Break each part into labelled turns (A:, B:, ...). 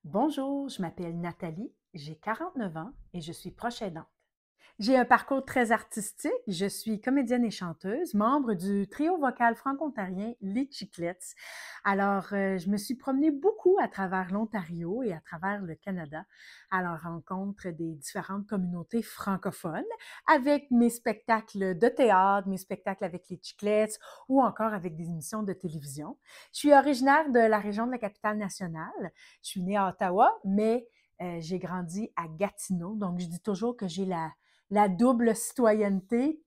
A: Bonjour, je m'appelle Nathalie, j'ai 49 ans et je suis proche aidante. J'ai un parcours très artistique, je suis comédienne et chanteuse, membre du trio vocal franco-ontarien Les Chiclets. Alors, je me suis promenée beaucoup à travers l'Ontario et à travers le Canada à la rencontre des différentes communautés francophones avec mes spectacles de théâtre, mes spectacles avec les Chiclets ou encore avec des émissions de télévision. Je suis originaire de la région de la capitale nationale. Je suis née à Ottawa, mais j'ai grandi à Gatineau. Donc, je dis toujours que j'ai la double citoyenneté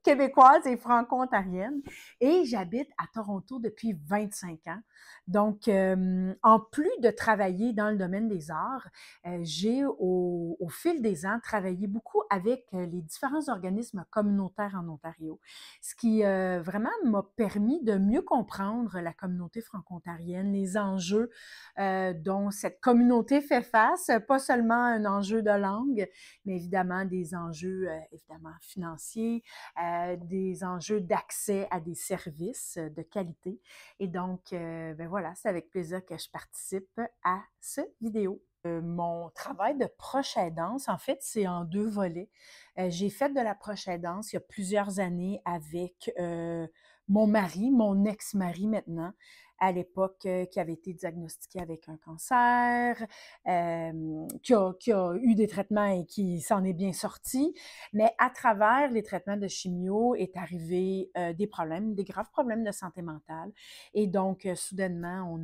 A: québécoise et franco-ontarienne. Et j'habite à Toronto depuis 25 ans. Donc, en plus de travailler dans le domaine des arts, j'ai au fil des ans travaillé beaucoup avec les différents organismes communautaires en Ontario, ce qui vraiment m'a permis de mieux comprendre la communauté franco-ontarienne, les enjeux dont cette communauté fait face, pas seulement un enjeu de langue, mais évidemment des enjeux évidemment financiers, des enjeux d'accès à des services de qualité. Et donc, ben voilà, c'est avec plaisir que je participe à ce vidéo. Mon travail de proche aidance, en fait, c'est en deux volets. J'ai fait de la proche aidance il y a plusieurs années avec mon mari, mon ex-mari maintenant, à l'époque, qui avait été diagnostiqué avec un cancer, qui a eu des traitements et qui s'en est bien sorti. Mais à travers les traitements de chimio est arrivé des problèmes, des graves problèmes de santé mentale. Et donc, soudainement,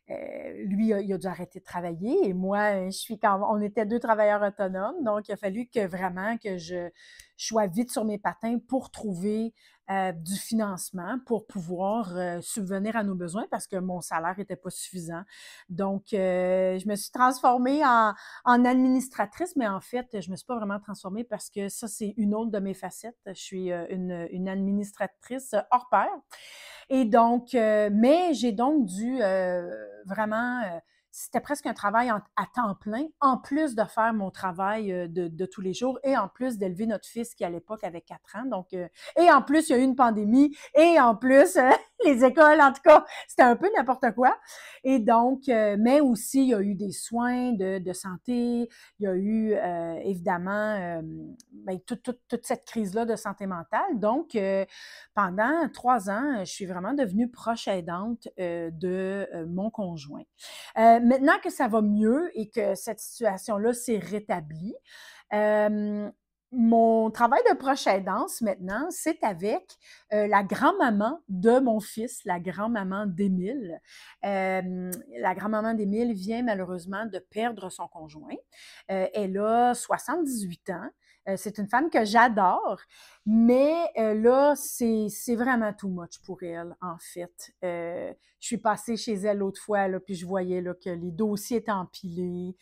A: lui, il a dû arrêter de travailler et moi, on était deux travailleurs autonomes, donc il a fallu que vraiment que je sois vite sur mes patins pour trouver du financement pour pouvoir subvenir à nos besoins parce que mon salaire n'était pas suffisant. Donc, je me suis transformée en administratrice, mais en fait, je me suis pas vraiment transformée parce que ça, c'est une autre de mes facettes. Je suis une administratrice hors pair. Et donc, mais j'ai donc dû vraiment, c'était presque un travail à temps plein, en plus de faire mon travail de tous les jours et en plus d'élever notre fils qui à l'époque avait 4 ans. Donc, et en plus, il y a eu une pandémie et en plus, les écoles, en tout cas, c'était un peu n'importe quoi. Et donc, mais aussi, il y a eu des soins de santé, il y a eu évidemment ben, toute cette crise-là de santé mentale. Donc, pendant 3 ans, je suis vraiment devenue proche aidante de mon conjoint. Maintenant que ça va mieux et que cette situation-là s'est rétablie, euh, mon travail de proche aidance maintenant, c'est avec la grand-maman de mon fils, la grand-maman d'Émile. La grand-maman d'Émile vient malheureusement de perdre son conjoint. Elle a 78 ans. C'est une femme que j'adore, mais là, c'est vraiment too much pour elle, en fait. Je suis passée chez elle l'autre fois, là, puis je voyais là, que les dossiers étaient empilés.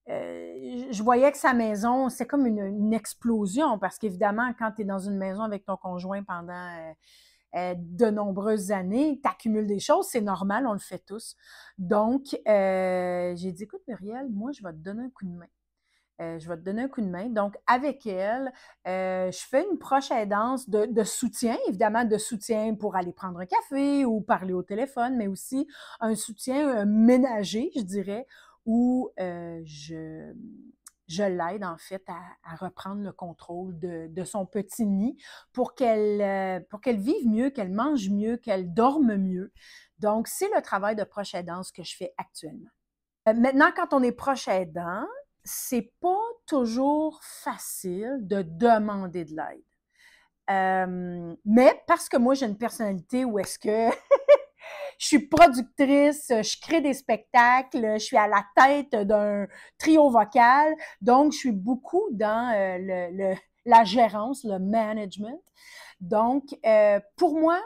A: Je voyais que sa maison, c'est comme une explosion, parce qu'évidemment, quand tu es dans une maison avec ton conjoint pendant de nombreuses années, tu accumules des choses, c'est normal, on le fait tous. Donc, j'ai dit, écoute, Muriel, moi, je vais te donner un coup de main. Je vais te donner un coup de main. Donc, avec elle, je fais une proche aidance de soutien, évidemment de soutien pour aller prendre un café ou parler au téléphone, mais aussi un soutien ménager, je dirais, où je l'aide en fait à reprendre le contrôle de son petit nid pour qu'elle vive mieux, qu'elle mange mieux, qu'elle dorme mieux. Donc, c'est le travail de proche aidance que je fais actuellement. Maintenant, quand on est proche aidant, c'est pas toujours facile de demander de l'aide. Mais parce que moi, j'ai une personnalité où est-ce que je suis productrice, je crée des spectacles, je suis à la tête d'un trio vocal, donc je suis beaucoup dans la gérance, le management. Donc, pour moi,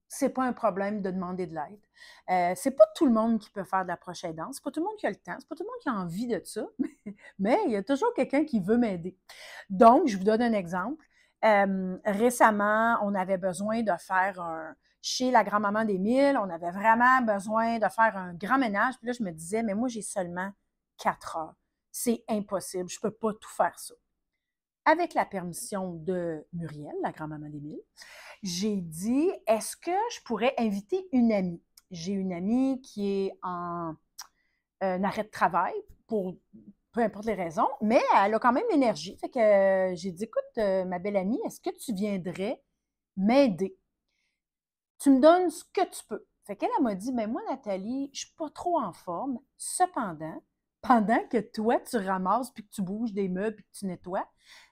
A: c'est pas un problème de demander de l'aide. C'est pas tout le monde qui peut faire de la proche aidance, c'est pas tout le monde qui a le temps, c'est pas tout le monde qui a envie de ça, mais il y a toujours quelqu'un qui veut m'aider. Donc, je vous donne un exemple. Récemment, on avait besoin de faire chez la grand-maman d'Émile, on avait vraiment besoin de faire un grand ménage. Puis là, je me disais, mais moi, j'ai seulement 4 heures. C'est impossible, je peux pas tout faire ça. Avec la permission de Muriel, la grand-maman d'Émile, j'ai dit, est-ce que je pourrais inviter une amie? j'ai une amie qui est en arrêt de travail pour peu importe les raisons, mais elle a quand même l'énergie. Fait que j'ai dit, écoute, ma belle amie, est-ce que tu viendrais m'aider? Tu me donnes ce que tu peux. Fait qu'elle m'a dit, ben moi, Nathalie, je suis pas trop en forme. Cependant, pendant que toi, tu ramasses, puis que tu bouges des meubles, puis que tu nettoies,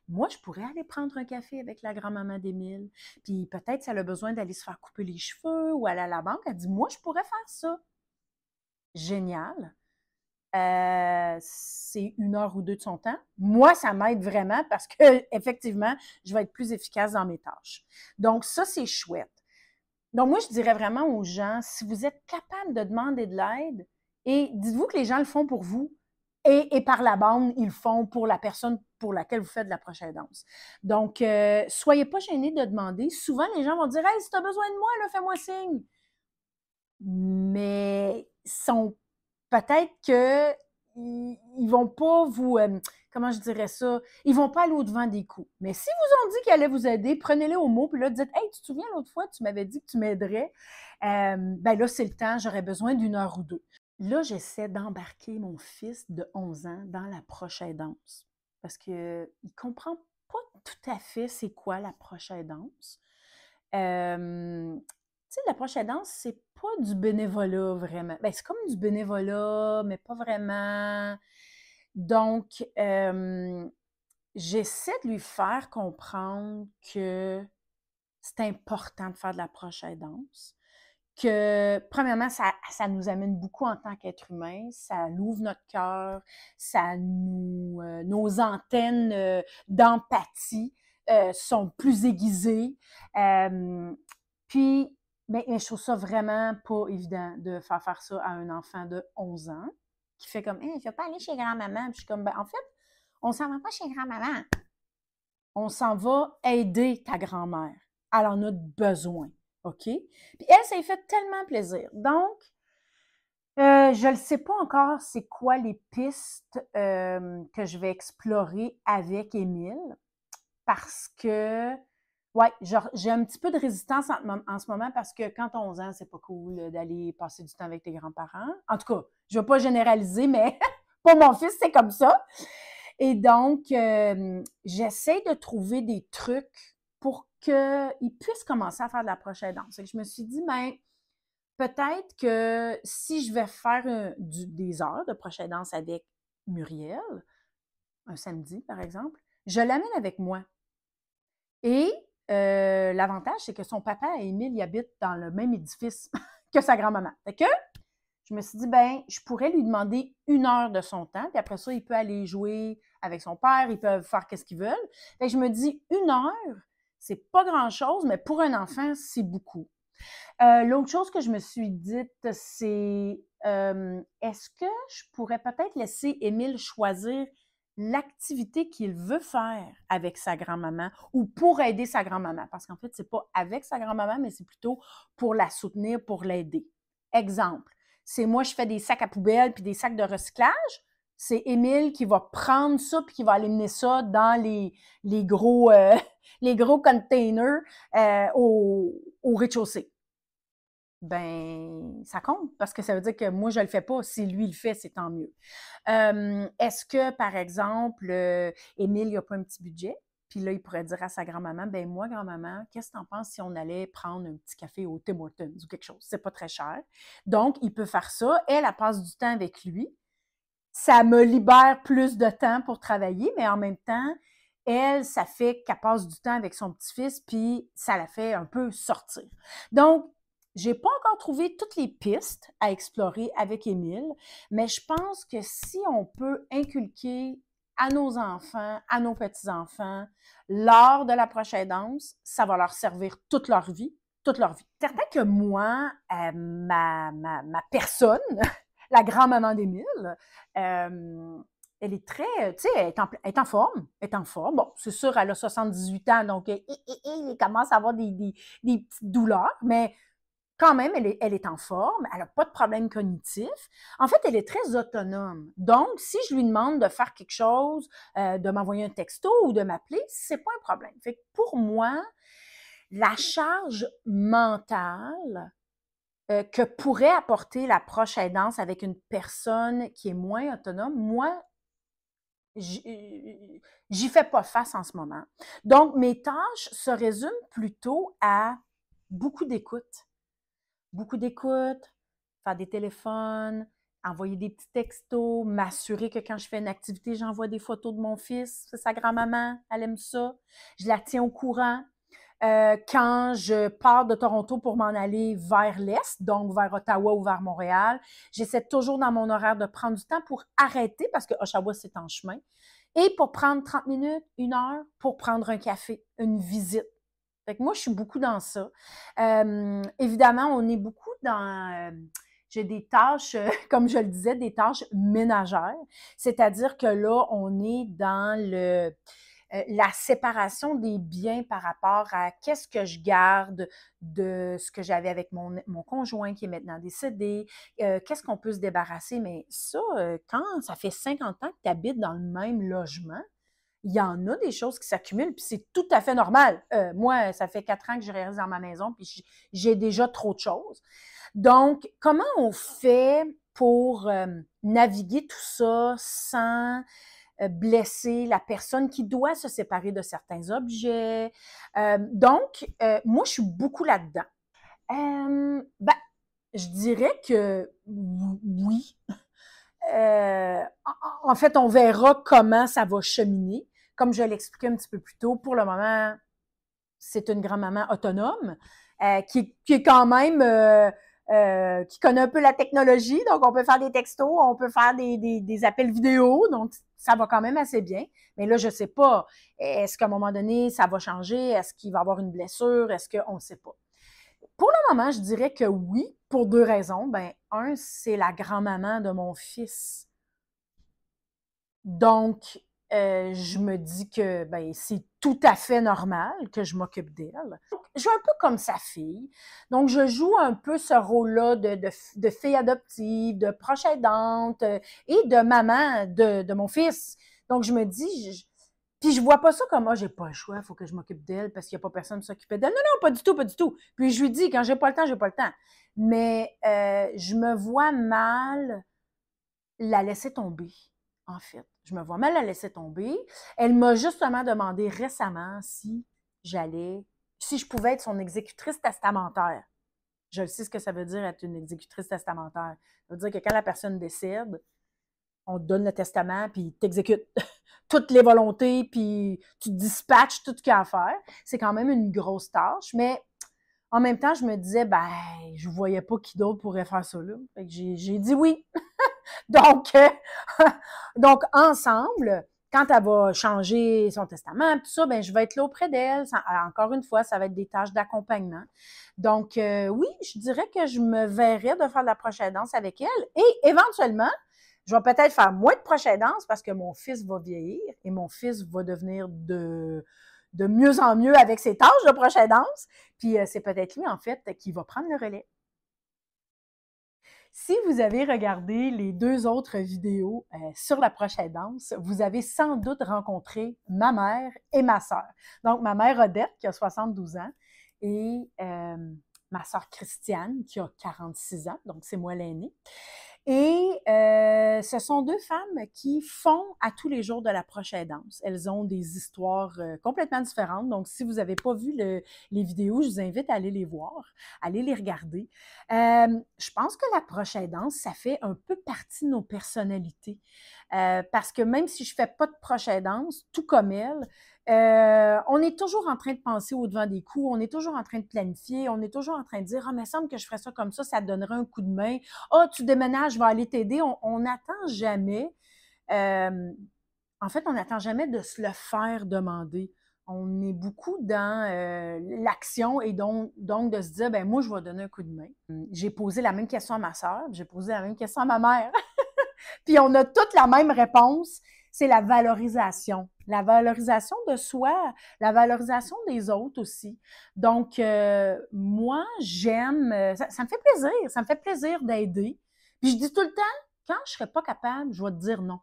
A: moi, je pourrais aller prendre un café avec la grand-maman d'Émile. Puis peut-être si elle a besoin d'aller se faire couper les cheveux ou aller à la banque, elle dit, moi, je pourrais faire ça. Génial. C'est 1 heure ou 2 de son temps. Moi, ça m'aide vraiment parce que effectivement, je vais être plus efficace dans mes tâches. Donc, ça, c'est chouette. Donc, moi, je dirais vraiment aux gens, si vous êtes capable de demander de l'aide, et dites-vous que les gens le font pour vous, et par la bande, ils le font pour la personne pour laquelle vous faites de la prochaine danse. Donc, soyez pas gênés de demander. Souvent, les gens vont dire, hey, si tu as besoin de moi, là, fais-moi signe. Mais sont peut-être que ils vont pas vous, comment je dirais ça, ils vont pas aller au-devant des coups. Mais si vous ont dit qu'ils allaient vous aider, prenez-les au mot, puis là, dites, hey, tu te souviens l'autre fois, tu m'avais dit que tu m'aiderais. Ben là, c'est le temps, j'aurais besoin d'1 heure ou 2. Là, j'essaie d'embarquer mon fils de 11 ans dans la prochaine danse. Parce qu'il comprend pas tout à fait c'est quoi la prochaine danse. Tu sais, la prochaine danse, c'est pas du bénévolat vraiment. Ben, c'est comme du bénévolat, mais pas vraiment. Donc, j'essaie de lui faire comprendre que c'est important de faire de la prochaine danse. Que, premièrement, ça nous amène beaucoup en tant qu'être humain, ça ouvre notre cœur, ça nous, nos antennes d'empathie sont plus aiguisées. Puis, mais je trouve ça vraiment pas évident de faire ça à un enfant de 11 ans qui fait comme, hey, je vais pas aller chez grand-maman. Puis je suis comme, ben, en fait, on s'en va pas chez grand-maman. On s'en va aider ta grand-mère. Elle en a besoin. OK? Puis elle, ça lui fait tellement plaisir. Donc, je ne sais pas encore c'est quoi les pistes que je vais explorer avec Émile parce que, ouais, j'ai un petit peu de résistance en ce moment parce que quand tu as 11 ans, c'est pas cool d'aller passer du temps avec tes grands-parents. En tout cas, je ne vais pas généraliser, mais pour mon fils, c'est comme ça. Et donc, j'essaie de trouver des trucs pour qu'il puisse commencer à faire de la prochaine danse. Et je me suis dit, ben, peut-être que si je vais faire des heures de prochaine danse avec Muriel, un samedi par exemple, je l'amène avec moi. Et l'avantage, c'est que son papa et Émile, ils habitent dans le même édifice que sa grand-maman. Fait que je me suis dit, ben, je pourrais lui demander 1 heure de son temps, puis après ça, il peut aller jouer avec son père, ils peuvent faire ce qu'ils veulent. Fait que je me dis, 1 heure, c'est pas grand-chose, mais pour un enfant, c'est beaucoup. L'autre chose que je me suis dite, c'est est-ce que je pourrais peut-être laisser Émile choisir l'activité qu'il veut faire avec sa grand-maman ou pour aider sa grand-maman? Parce qu'en fait, c'est pas avec sa grand-maman, mais c'est plutôt pour la soutenir, pour l'aider. Exemple, c'est moi, je fais des sacs à poubelle puis des sacs de recyclage. C'est Émile qui va prendre ça puis qui va aller mener ça dans les gros, les gros containers au rez-de-chaussée. Ben, ça compte parce que ça veut dire que moi, je le fais pas. Si lui le fait, c'est tant mieux. Est-ce que, par exemple, Émile, il n'a pas un petit budget? Puis là, il pourrait dire à sa grand-maman, ben moi, grand-maman, qu'est-ce que t'en penses si on allait prendre un petit café au Tim Hortons ou quelque chose? C'est pas très cher. Donc, il peut faire ça. Elle passe du temps avec lui. Ça me libère plus de temps pour travailler, mais en même temps, elle, ça fait qu'elle passe du temps avec son petit-fils, puis ça la fait un peu sortir. Donc, j'ai pas encore trouvé toutes les pistes à explorer avec Émile, mais je pense que si on peut inculquer à nos enfants, à nos petits-enfants, l'art de la prochaine danse, ça va leur servir toute leur vie, toute leur vie. Certain que moi, ma personne, la grand-maman d'Émile, elle est très, tu sais, elle est en forme. Elle est en forme. Bon, c'est sûr, elle a 78 ans, donc il commence à avoir des petites douleurs, mais quand même, elle est en forme, elle n'a pas de problème cognitif. En fait, elle est très autonome. Donc, si je lui demande de faire quelque chose, de m'envoyer un texto ou de m'appeler, c'est pas un problème. Fait que pour moi, la charge mentale que pourrait apporter la proche aidance avec une personne qui est moins autonome, moi, j'y fais pas face en ce moment. Donc, mes tâches se résument plutôt à beaucoup d'écoute. Beaucoup d'écoute, faire des téléphones, envoyer des petits textos, m'assurer que quand je fais une activité, j'envoie des photos de mon fils. C'est sa grand-maman, elle aime ça. Je la tiens au courant. Quand je pars de Toronto pour m'en aller vers l'Est, donc vers Ottawa ou vers Montréal, j'essaie toujours dans mon horaire de prendre du temps pour arrêter, parce que Oshawa, c'est en chemin, et pour prendre 30 minutes, 1 heure, pour prendre un café, une visite. Fait que moi, je suis beaucoup dans ça. Évidemment, on est beaucoup dans... j'ai des tâches, comme je le disais, des tâches ménagères. C'est-à-dire que là, on est dans la séparation des biens par rapport à qu'est-ce que je garde de ce que j'avais avec mon conjoint qui est maintenant décédé, qu'est-ce qu'on peut se débarrasser. Mais ça, quand ça fait 50 ans que tu habites dans le même logement, il y en a des choses qui s'accumulent, puis c'est tout à fait normal. Moi, ça fait 4 ans que je reste dans ma maison, puis j'ai déjà trop de choses. Donc, comment on fait pour naviguer tout ça sans blesser la personne qui doit se séparer de certains objets? Donc, moi, je suis beaucoup là-dedans. Ben, je dirais que oui. En fait, on verra comment ça va cheminer. Comme je l'expliquais un petit peu plus tôt, pour le moment, c'est une grand-maman autonome qui est quand même qui connaît un peu la technologie. Donc, on peut faire des textos, on peut faire des appels vidéo. Donc, ça va quand même assez bien. Mais là, je ne sais pas. Est-ce qu'à un moment donné, ça va changer? Est-ce qu'il va y avoir une blessure? Est-ce qu'on ne sait pas? Pour le moment, je dirais que oui, pour 2 raisons. Ben, un, c'est la grand-maman de mon fils. Donc, je me dis que ben, c'est tout à fait normal que je m'occupe d'elle. Je suis un peu comme sa fille. Donc, je joue un peu ce rôle-là de fille adoptive, de proche aidante et de maman de mon fils. Donc, je me dis, puis je vois pas ça comme, j'ai pas le choix, il faut que je m'occupe d'elle parce qu'il n'y a pas personne qui s'occuper d'elle. Non, non, pas du tout, pas du tout. Puis je lui dis, quand j'ai pas le temps, j'ai pas le temps. Mais je me vois mal la laisser tomber, en fait. Je me vois mal la laisser tomber. Elle m'a justement demandé récemment si je pouvais être son exécutrice testamentaire. Je sais ce que ça veut dire être une exécutrice testamentaire. Ça veut dire que quand la personne décède, on te donne le testament, puis t'exécutes toutes les volontés, puis tu dispatches tout ce qu'il y a à faire. C'est quand même une grosse tâche, mais en même temps, je me disais, je ne voyais pas qui d'autre pourrait faire ça là. Fait que j'ai dit oui. Donc, donc, ensemble, quand elle va changer son testament, tout ça, je vais être là auprès d'elle. Encore une fois, ça va être des tâches d'accompagnement. Donc, oui, je dirais que je me verrais de faire de la prochaine danse avec elle. Et éventuellement, je vais peut-être faire moins de prochaine danse parce que mon fils va vieillir et mon fils va devenir de mieux en mieux avec ses tâches de prochaine danse. Puis, c'est peut-être lui, en fait, qui va prendre le relais. Si vous avez regardé les 2 autres vidéos sur la prochaine danse, vous avez sans doute rencontré ma mère et ma sœur. Donc, ma mère Odette, qui a 72 ans, et ma sœur Christiane, qui a 46 ans, donc c'est moi l'aînée. Et ce sont 2 femmes qui font à tous les jours de la prochaine danse. Elles ont des histoires complètement différentes. Donc, si vous n'avez pas vu les vidéos, je vous invite à aller les voir, à aller les regarder. Je pense que la prochaine danse, ça fait un peu partie de nos personnalités. Parce que même si je ne fais pas de prochaine danse, tout comme elle, on est toujours en train de penser au devant des coups, on est toujours en train de planifier, on est toujours en train de dire « Ah, mais il semble que je ferais ça comme ça te donnerait un coup de main. Ah, tu déménages, je vais aller t'aider. » On n'attend jamais, en fait, on n'attend jamais de se le faire demander. On est beaucoup dans l'action et donc de se dire « moi, je vais donner un coup de main. » J'ai posé la même question à ma sœur, j'ai posé la même question à ma mère. Puis on a toutes la même réponse, c'est la valorisation. La valorisation de soi, la valorisation des autres aussi. Donc, moi, j'aime, ça me fait plaisir, ça me fait plaisir d'aider. Puis je dis tout le temps, quand je ne serai pas capable, je vais te dire non.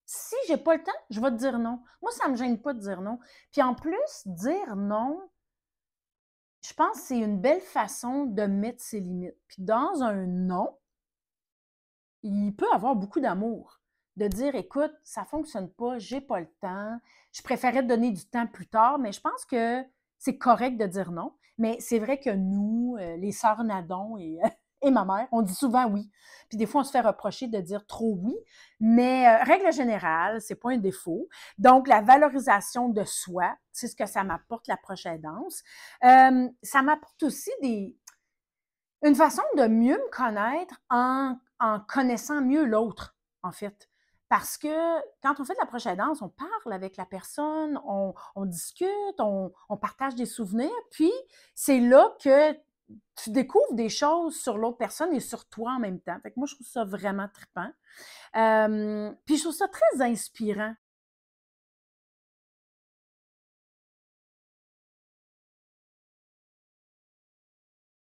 A: Si j'ai pas le temps, je vais te dire non. Moi, ça me gêne pas de dire non. Puis en plus, dire non, Je pense que c'est une belle façon de mettre ses limites. Puis dans un non, il peut avoir beaucoup d'amour. De dire, écoute, ça ne fonctionne pas, j'ai pas le temps, je préférais te donner du temps plus tard, mais je pense que c'est correct de dire non. Mais c'est vrai que nous, les sœurs Nadon et, et ma mère, on dit souvent oui. Puis des fois, on se fait reprocher de dire trop oui. Mais règle générale, c'est pas un défaut. Donc, la valorisation de soi, c'est ce que ça m'apporte la prochaine danse. Ça m'apporte aussi une façon de mieux me connaître en connaissant mieux l'autre, en fait. Parce que quand on fait de la prochaine danse, on parle avec la personne, on discute, on partage des souvenirs, puis c'est là que tu découvres des choses sur l'autre personne et sur toi en même temps. Fait que moi, je trouve ça vraiment trippant. Puis je trouve ça très inspirant